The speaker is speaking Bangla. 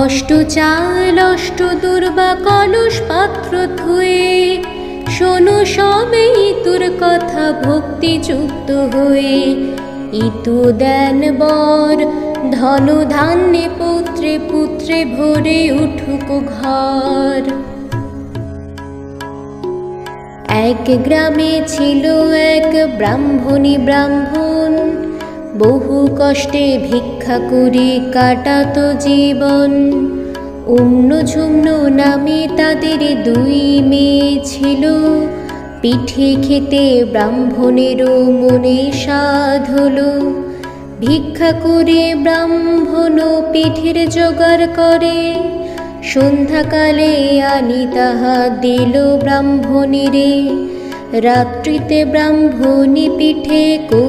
অষ্ট চাল অষ্ট দুর্বা কলস পাত্র ধুয়ে শোনো সবে ইতুর কথা ভক্তিযুক্ত হয়ে। ইতু দেন বর ধন ধান্যে পুত্রে পুত্রে ভরে উঠুক ঘর। এক গ্রামে ছিল এক ব্রাহ্মণী ব্রাহ্মণ, বহু কষ্টে ভিক্ষা করে কাটাতো জীবন। অন্য ঝুম্ন নামে তাদের দুই মেয়ে ছিল, পিঠে খেতে ব্রাহ্মণেরও মনে সাধ হলো। ভিক্ষা করে ব্রাহ্মণ পিঠের জোগাড় করে, সন্ধ্যাকালে আনি তাহা দিল ব্রাহ্মণীরে। রাত্রিতে ব্রাহ্মণী পিঠে